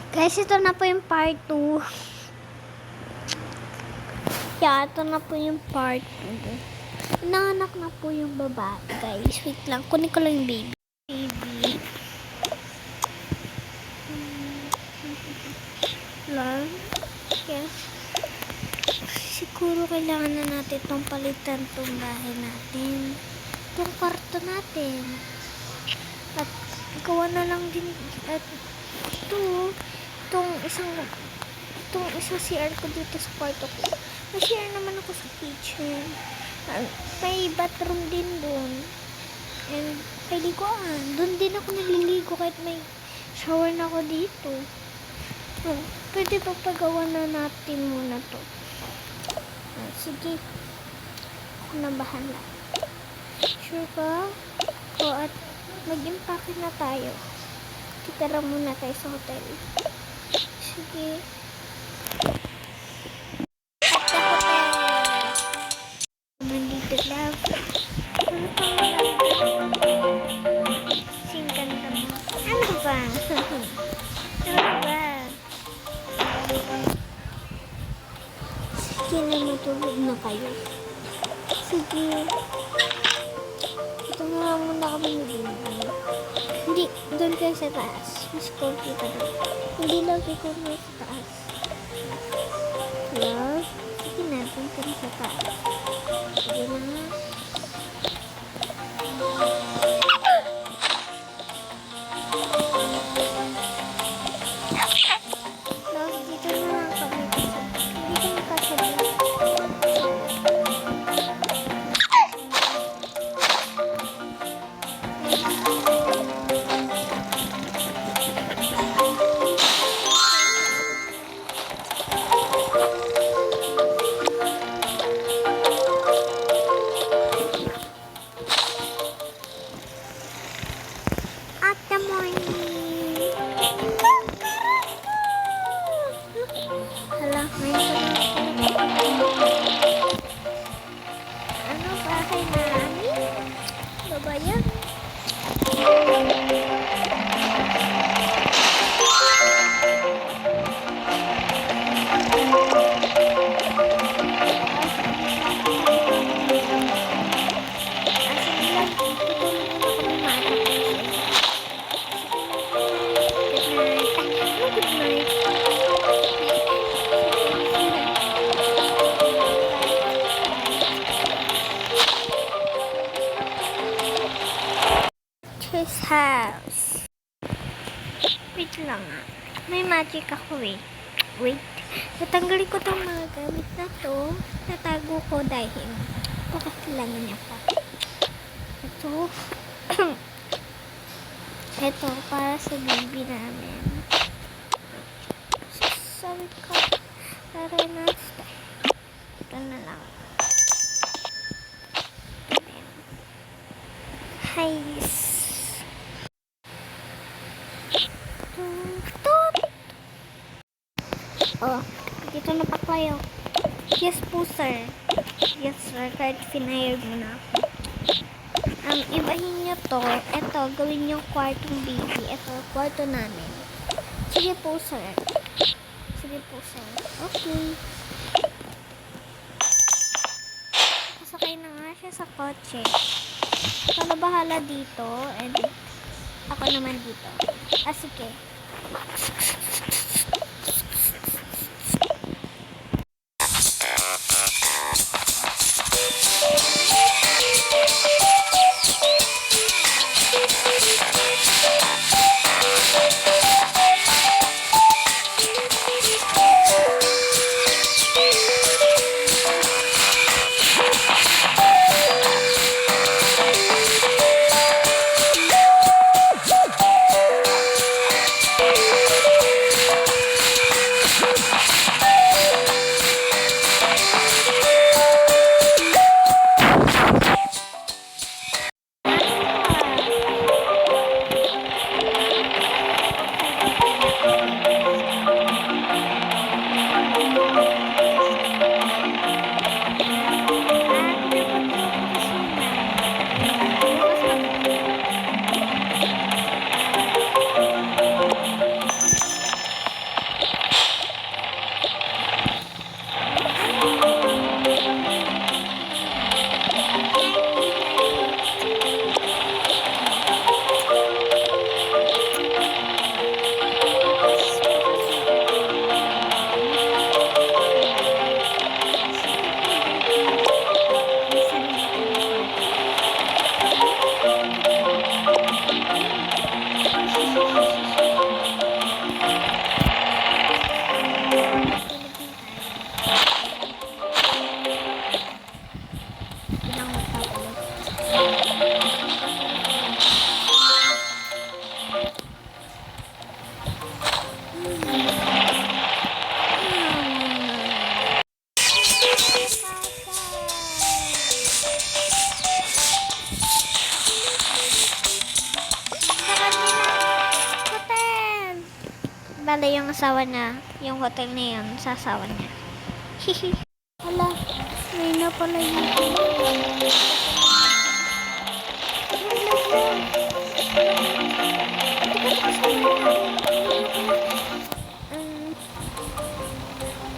Guys, ito na po yung part 2. Yeah, ito na po yung part 2. Nanganak na po yung babae, guys. Wait lang, kunin ko lang yung baby. Lang. Yes. Siguro kailangan na natin itong palitan itong bahay natin. Itong kwarto natin. At gawa na lang din at itong isang CR ko dito sa kwarto ko. May CR naman ako sa kitchen. May bathroom din dun. And may liguan. Dun din ako naliligo kahit may shower na ako dito. Pwede pa pagawa na natin muna to. Sige. Ako na bahala. Sure ka? At mag-impake na tayo. Titira muna tayo sa hotel. Sige. At sa hotel. Nandito lang. Ano pa singkan ka mo? Ano ba? Ano ba? Sige na, matulog na kayo. Sige. Ito nga muna kami nililigo. Hindi, doon kayo sa taas. Mas comfy pa doon. Hindi lagi ko na sa taas. Hello? Sige na, doon kayo sa taas. Sige na. Love, dito na lang kami. Hindi ko makasabi. At the morning. Hala, may ano ba kay namin? Ano ba yan? His house. Wait lang ah. May magic ako eh. Wait. Natanggalin ko tong mga gamit na to. Natago ko dahil baka kailangan niya pa. Ito. Ito para sa baby namin. Sabi ko. Tara na. Ito na lang. Hi. Oh, dito na pa kayo. Yes po, sir. Yes, sir. Kahit pinayag mo na ako. Ibahin nyo to. Ito, gawin yung kwartong baby. Ito, kwarto namin. Sige po, sir. Sige po, sir. Okay. Kasakay na nga siya sa kotse. Ako bahala dito. And ako naman dito. Sige. Hotel! Bala yung asawa na, yung hotel na yun, sa asawa niya. Hihi. Hala, may na pala yun.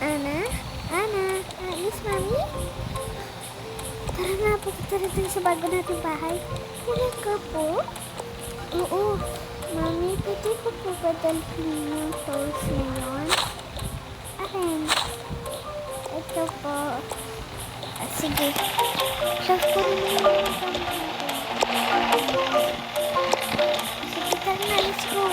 Ana? Ana? Yes, Mami? Tara na, pupunta natin sa bago nating bahay. Talaga po? Oo. Mami, pwede ko po ba dalhin yung toys na yun? Akin. Ito po. Sige. Love ko rin yung gamit natin. Sige, tara na. Let's go.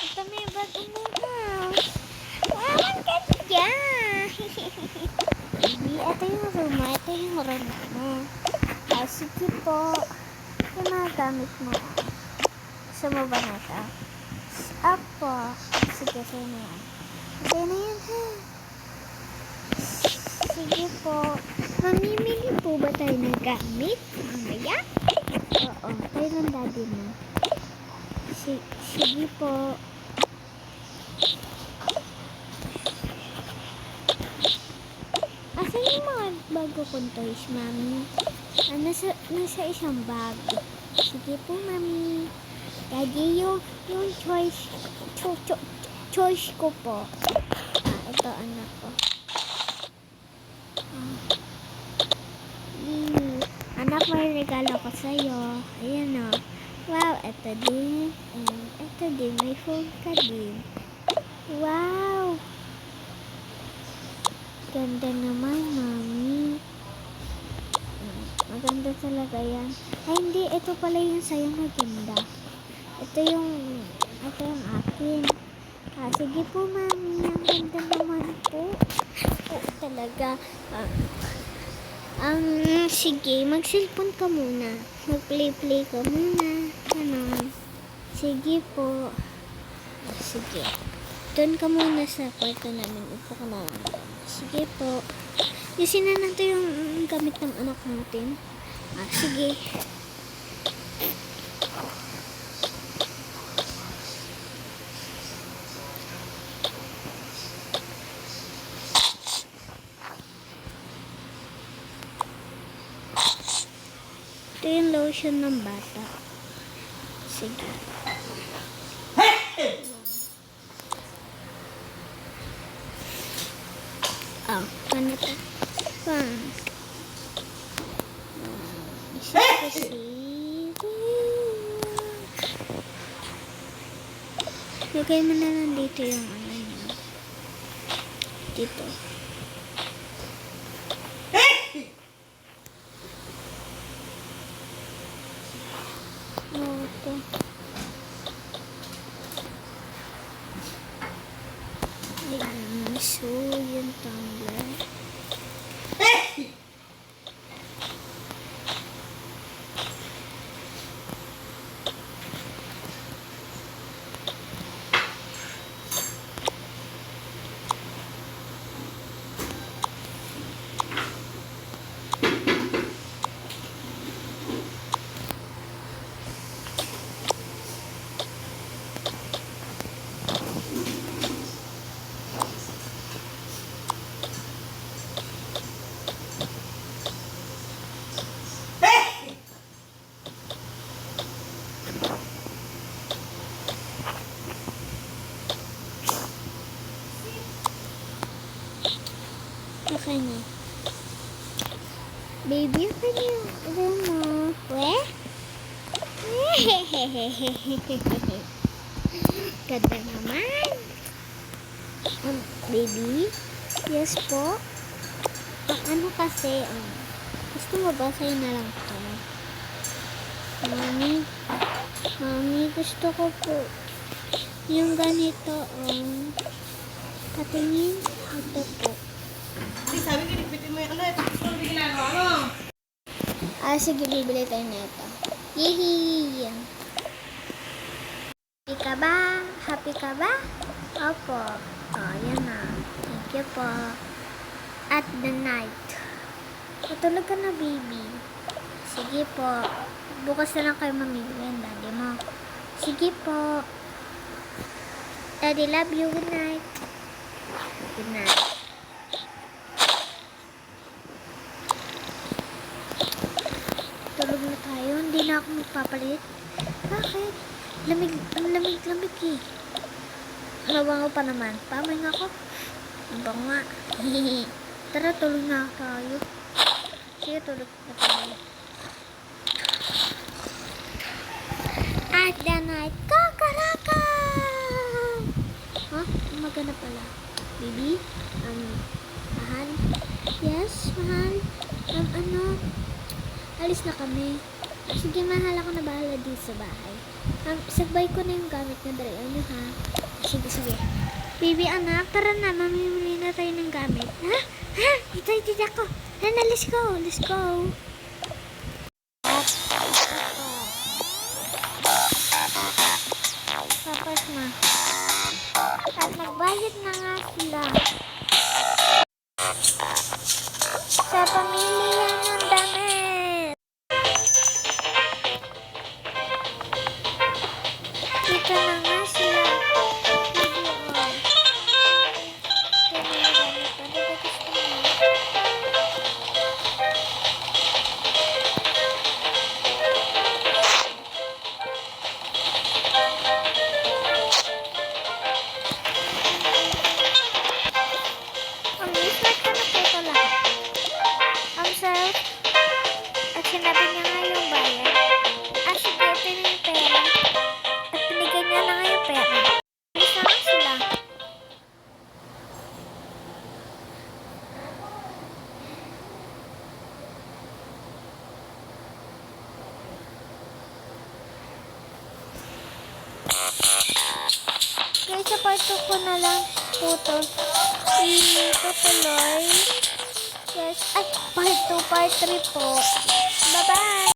Ito may bago mong house. Wow, ang ganda! Baby, ito yung room mo. Ito yung room mo. Sige po. Yung mga gamit mo. Gusto mo ba na ito? Apo. Sige, sa'yo na yan. Sa'yo na yan, ha? Sige po. Mamimili po ba tayo ng gamit? Mamaya? Oo. Tayo ng daddy mo. Sige po. Asan yung mga bago kong toys, Mami? Nasa isang bag. Sige po, Mami. Daddy, yung choice ko po. Ito, anak ko. Anak, may regalo ko sa'yo. Ayan o. Wow, ito din. And ito din. May phone ka din. Wow. Ganda naman, Mami. Maganda talaga yan. Ay, hindi. Ito pala yung sa'yo maganda. Ito yung akin. Sige po, Mami. Ang ganda naman po. Talaga. Sige. Mag-cellphone ka muna. Mag-play ka muna. Ganon. Sige po. Sige. Doon ka muna sa kwarto namin. Upo ka na lang. Sige po. Yusin na natin yung gamit ng anak natin. Sige. Ito yung lotion ng bata. Sige. Ano to? Lagay mo na lang dito yung ano yun. Dito. Ito. Ayan. So, yung tumbler. Okay na. Baby, okay na yung room mo. Weh? Ganda naman. Baby? Yes po? Ano kasi, gusto mo ba sa'yo na lang to? Mami, gusto ko po yung ganito, patingin, ito po. Sige, bibili tayo nito. Yehey! Happy ka ba? Happy ka ba? Opo. Yan na. Thank you po. At the night. Matulog ka na, baby. Sige po. Bukas na lang kayo mamili ng daddy mo. Sige po. Daddy, love you. Good night. Good night. Tulog na tayo. Hindi na ako magpapalit. Bakit? Ang lamig eh. Nabango pa naman. Pamoy nga ako. Nabango nga. Tara, tulog na tayo. Sige, tulog na tayo. At the night, kakaraka! Umaga na pala. Baby? Mahal? Yes, mahal? Alis na kami. Sige, mahal, ako na bahala dito sa bahay. Sagbay ko na yung gamit na dalayan nyo, ha? Sige. Baby, anak, tara na. Mamimili na tayo ng gamit. Ha? Dito ako. Let's go. Tapos na. At magbayad na nga sila. Sa pamilihan ng damit. Dito na nga sila. At sinabi niya nga yung bayan. Sige, ito na yung pera. At binigay niya na nga yung pera. Alis na nga sila. Guys, sa part 2 ko na lang po ito. Itutuloy. Yes. Ay, part 2, part 3 po. Bye-bye!